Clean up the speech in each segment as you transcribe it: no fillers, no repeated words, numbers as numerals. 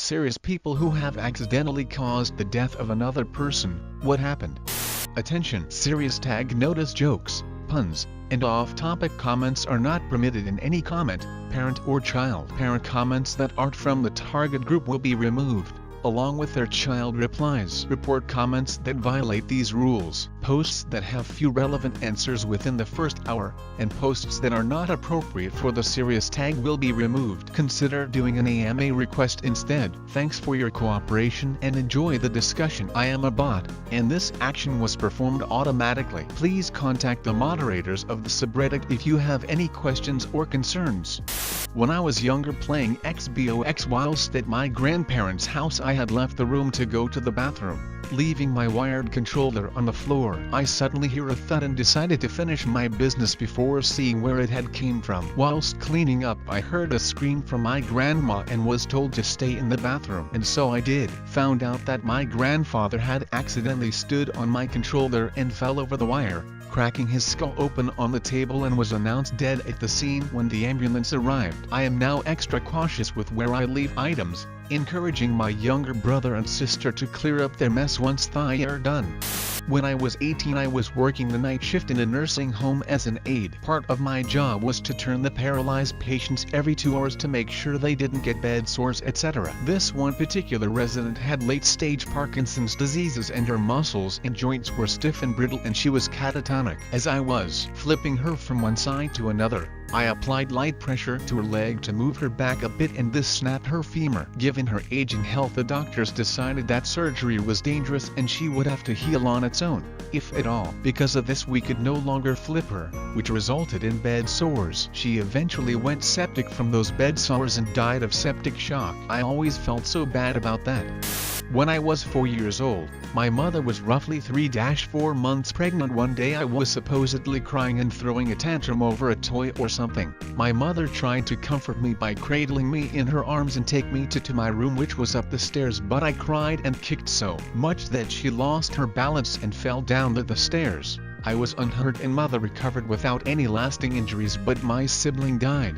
Serious people who have accidentally caused the death of another person. What happened? Attention! Serious tag notice: jokes, puns, and off-topic comments are not permitted in any comment, parent or child. Parent comments that aren't from the target group will be removed, along with their child replies. Report comments that violate these rules. Posts that have few relevant answers within the first hour, and posts that are not appropriate for the serious tag will be removed. Consider doing an AMA request instead. Thanks for your cooperation and enjoy the discussion. I am a bot, and this action was performed automatically. Please contact the moderators of the subreddit if you have any questions or concerns. When I was younger playing Xbox whilst at my grandparents' house, I had left the room to go to the bathroom, leaving my wired controller on the floor. I suddenly hear a thud and decided to finish my business before seeing where it had came from. Whilst cleaning up, I heard a scream from my grandma and was told to stay in the bathroom, and so I did. Found out that my grandfather had accidentally stood on my controller and fell over the wire, cracking his skull open on the table, and was announced dead at the scene when the ambulance arrived. I am now extra cautious with where I leave items, encouraging my younger brother and sister to clear up their mess once they are done. When I was 18, I was working the night shift in a nursing home as an aide. Part of my job was to turn the paralyzed patients every 2 hours to make sure they didn't get bed sores, etc. This one particular resident had late-stage Parkinson's diseases, and her muscles and joints were stiff and brittle, and she was catatonic. As I was flipping her from one side to another, I applied light pressure to her leg to move her back a bit, and this snapped her femur. Given her age and health, the doctors decided that surgery was dangerous and she would have to heal on its own, if at all. Because of this, we could no longer flip her, which resulted in bed sores. She eventually went septic from those bed sores and died of septic shock. I always felt so bad about that. When I was 4 years old, my mother was roughly 3-4 months pregnant. One day I was supposedly crying and throwing a tantrum over a toy or something. My mother tried to comfort me by cradling me in her arms and take me to my room, which was up the stairs, but I cried and kicked so much that she lost her balance and fell down the stairs. I was unhurt and mother recovered without any lasting injuries, but my sibling died.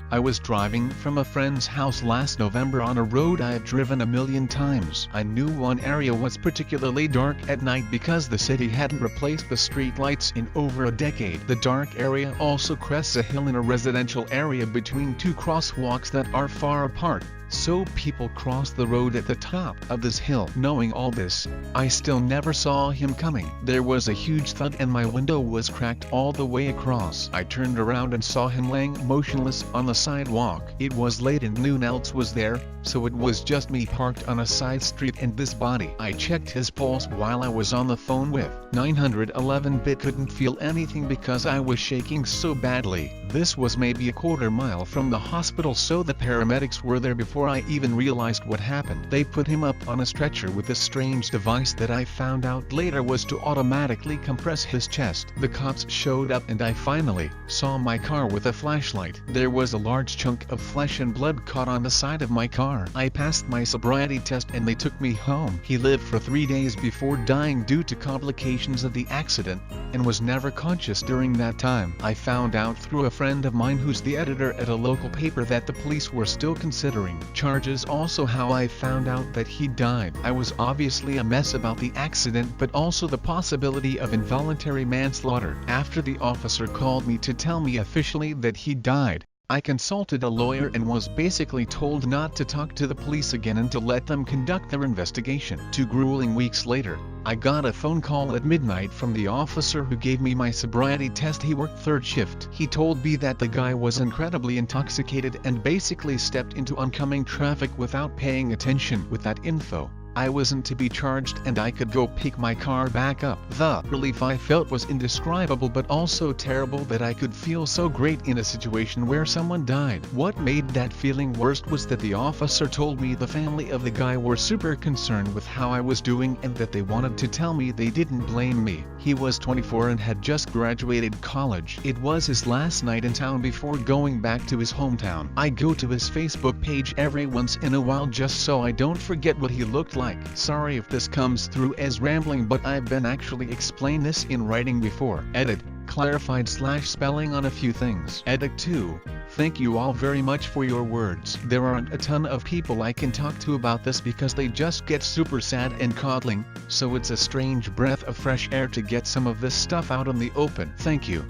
I was driving from a friend's house last November on a road I have driven a million times. I knew one area was particularly dark at night because the city hadn't replaced the street lights in over a decade. The dark area also crests a hill in a residential area between two crosswalks that are far apart, so people cross the road at the top of this hill. Knowing all this, I still never saw him coming. There was a huge thud and my window was cracked all the way across. I turned around and saw him laying motionless on the sidewalk. It was late and no one else was there, so it was just me parked on a side street and this body. I checked his pulse while I was on the phone with 911, but couldn't feel anything because I was shaking so badly. This was maybe a quarter mile from the hospital, so the paramedics were there before I even realized what happened. They put him up on a stretcher with a strange device that I found out later was to automatically compress his chest. The cops showed up and I finally saw my car with a flashlight. There was a large chunk of flesh and blood caught on the side of my car. I passed my sobriety test and they took me home. He lived for 3 days before dying due to complications of the accident, and was never conscious during that time. I found out through a friend of mine who's the editor at a local paper that the police were still considering charges. Also, how I found out that he died. I was obviously a mess about the accident, but also the possibility of involuntary manslaughter. After the officer called me to tell me officially that he died, I consulted a lawyer and was basically told not to talk to the police again and to let them conduct their investigation. 2 grueling weeks later, I got a phone call at midnight from the officer who gave me my sobriety test. He worked 3rd shift. He told me that the guy was incredibly intoxicated and basically stepped into oncoming traffic without paying attention. With that info, I wasn't to be charged and I could go pick my car back up. The relief I felt was indescribable, but also terrible that I could feel so great in a situation where someone died. What made that feeling worst was that the officer told me the family of the guy were super concerned with how I was doing and that they wanted to tell me they didn't blame me. He was 24 and had just graduated college. It was his last night in town before going back to his hometown. I go to his Facebook page every once in a while just so I don't forget what he looked like. Sorry if this comes through as rambling, but I've been actually explained this in writing before. Edit. clarified/spelling on a few things. Edit 2. Thank you all very much for your words. There aren't a ton of people I can talk to about this because they just get super sad and coddling, so it's a strange breath of fresh air to get some of this stuff out in the open. Thank you.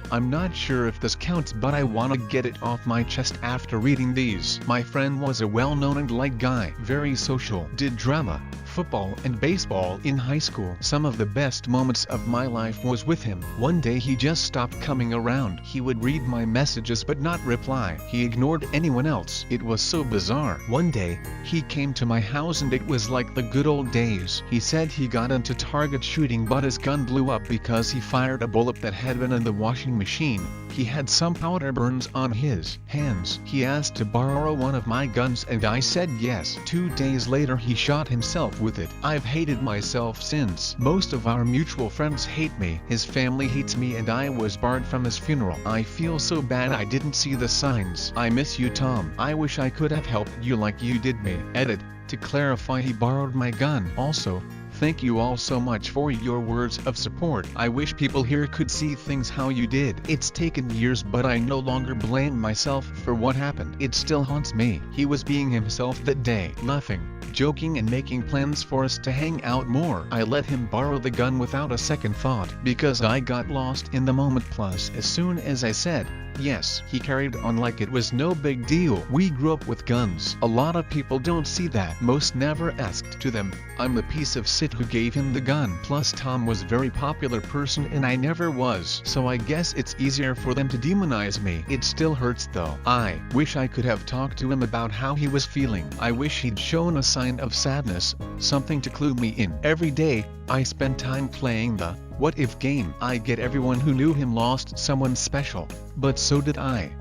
I'm not sure if this counts, but I wanna get it off my chest after reading these. My friend was a well-known and liked guy, very social, did drama, football and baseball in high school. Some of the best moments of my life was with him. One day he just stopped coming around. He would read my messages but not reply. He ignored anyone else. It was so bizarre. One day, he came to my house and it was like the good old days. He said he got into target shooting but his gun blew up because he fired a bullet that had been in the washing machine. He had some powder burns on his hands. He asked to borrow one of my guns and I said yes. 2 days later he shot himself with it. I've hated myself since. Most of our mutual friends hate me. His family hates me and I was barred from his funeral. I feel so bad I didn't see the signs. I miss you, Tom. I wish I could have helped you like you did me. Edit. To clarify, he borrowed my gun. Also, thank you all so much for your words of support. I wish people here could see things how you did. It's taken years but I no longer blame myself for what happened. It still haunts me. He was being himself that day, laughing, joking and making plans for us to hang out more. I let him borrow the gun without a second thought because I got lost in the moment. Plus, as soon as I said yes, he carried on like it was no big deal. We grew up with guns. A lot of people don't see that. Most never asked to them. I'm the piece of shit who gave him the gun. Plus Tom was a very popular person and I never was. So I guess it's easier for them to demonize me. It still hurts though. I wish I could have talked to him about how he was feeling. I wish he'd shown a sign of sadness, something to clue me in. Every day, I spend time playing the what if game. I get everyone who knew him lost someone special, but so did I.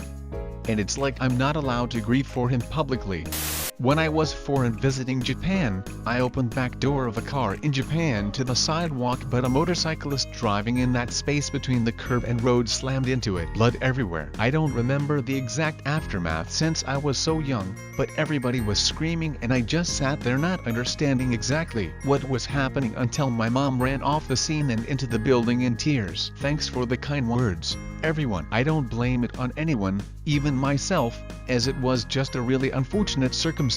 And it's like I'm not allowed to grieve for him publicly. When I was 4 and visiting Japan, I opened back door of a car in Japan to the sidewalk but a motorcyclist driving in that space between the curb and road slammed into it. Blood everywhere. I don't remember the exact aftermath since I was so young, but everybody was screaming and I just sat there not understanding exactly what was happening until my mom ran off the scene and into the building in tears. Thanks for the kind words, everyone. I don't blame it on anyone, even myself, as it was just a really unfortunate circumstance.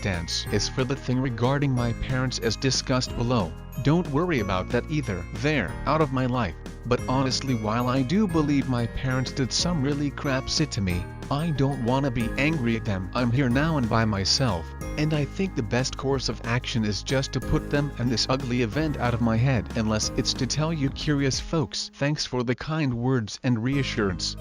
As for the thing regarding my parents as discussed below, don't worry about that either. They're out of my life. But honestly, while I do believe my parents did some really crap shit to me, I don't want to be angry at them. I'm here now and by myself, and I think the best course of action is just to put them and this ugly event out of my head, unless it's to tell you curious folks. Thanks for the kind words and reassurance.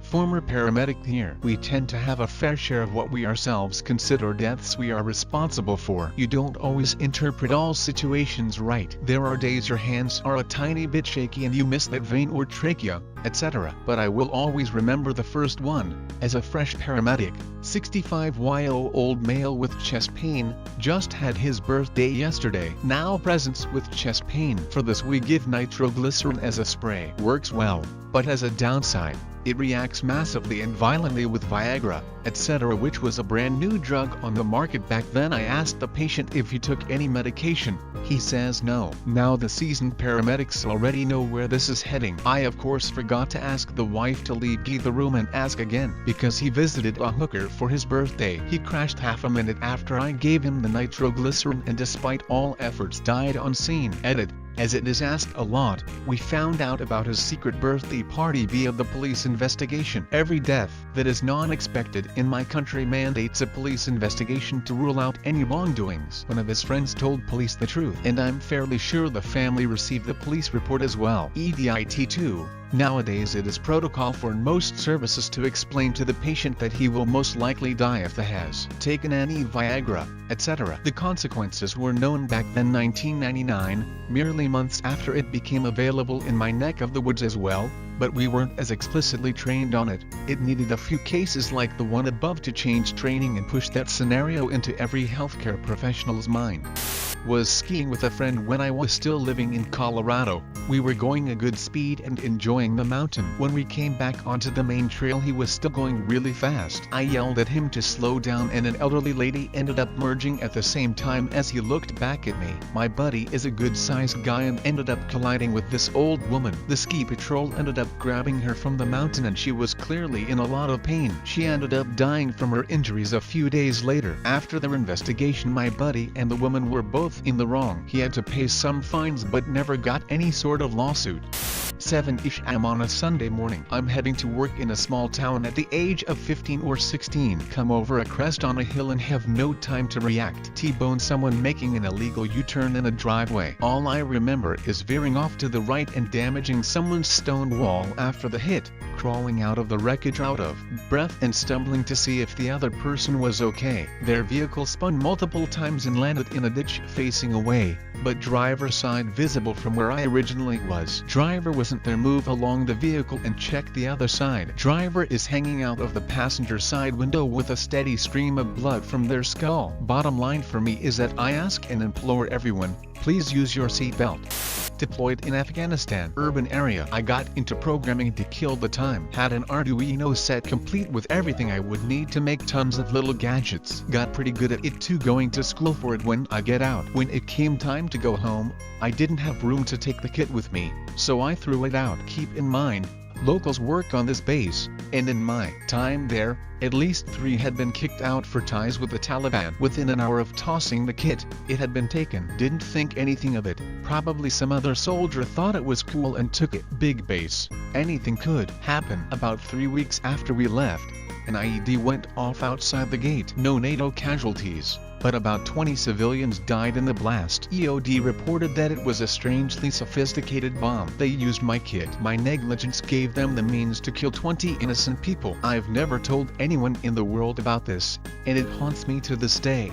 Former paramedic here. We tend to have a fair share of what we ourselves consider deaths we are responsible for. You don't always interpret all situations right. There are days your hands are a tiny bit shaky and you miss that vein or trachea, etc. But I will always remember the first one. As a fresh paramedic, 65-year-old male with chest pain, just had his birthday yesterday. Now presents with chest pain. For this we give nitroglycerin as a spray. Works well, but has a downside. It reacts massively and violently with Viagra, etc., which was a brand new drug on the market back then. I asked the patient if he took any medication. He says no. Now the seasoned paramedics already know where this is heading. I of course forgot to ask the wife to leave the room and ask again, because he visited a hooker for his birthday. He crashed half a minute after I gave him the nitroglycerin and despite all efforts died on scene. Edit. As it is asked a lot, we found out about his secret birthday party via the police investigation. Every death that is non-expected in my country mandates a police investigation to rule out any wrongdoings. One of his friends told police the truth, and I'm fairly sure the family received the police report as well. EDIT 2. Nowadays it is protocol for most services to explain to the patient that he will most likely die if he has taken any Viagra, etc. The consequences were known back then, 1999, merely months after it became available in my neck of the woods as well, but we weren't as explicitly trained on it. It needed a few cases like the one above to change training and push that scenario into every healthcare professional's mind. Was skiing with a friend when I was still living in Colorado. We were going a good speed and enjoying the mountain. When we came back onto the main trail, he was still going really fast. I yelled at him to slow down, and an elderly lady ended up merging at the same time as he looked back at me. My buddy is a good-sized guy and ended up colliding with this old woman. The ski patrol ended up grabbing her from the mountain, and she was clearly in a lot of pain. She ended up dying from her injuries a few days later. After their investigation, my buddy and the woman were both in the wrong. He had to pay some fines but never got any sort of lawsuit. 7-ish am on a Sunday morning. I'm heading to work in a small town at the age of 15 or 16. Come over a crest on a hill and have no time to react. T-bone someone making an illegal U-turn in a driveway. All I remember is veering off to the right and damaging someone's stone wall after the hit, crawling out of the wreckage out of breath and stumbling to see if the other person was okay. Their vehicle spun multiple times and landed in a ditch facing away, but driver side visible from where I originally was. Driver wasn't there. Move along the vehicle and check the other side. Driver is hanging out of the passenger side window with a steady stream of blood from their skull. Bottom line for me is that I ask and implore everyone, please use your seatbelt. Deployed in Afghanistan urban area. I got into programming to kill the time. Had an Arduino set complete with everything I would need to make tons of little gadgets. Got pretty good at it too, going to school for it when I get out. When it came time to go home, I didn't have room to take the kit with me, so I threw it out. Keep in mind, locals work on this base, and in my time there, at least 3 had been kicked out for ties with the Taliban. Within an hour of tossing the kit, it had been taken. Didn't think anything of it. Probably some other soldier thought it was cool and took it. Big base. Anything could happen. About 3 weeks after we left, an IED went off outside the gate. No NATO casualties, but about 20 civilians died in the blast. EOD reported that it was a strangely sophisticated bomb. They used my kit. My negligence gave them the means to kill 20 innocent people. I've never told anyone in the world about this, and it haunts me to this day.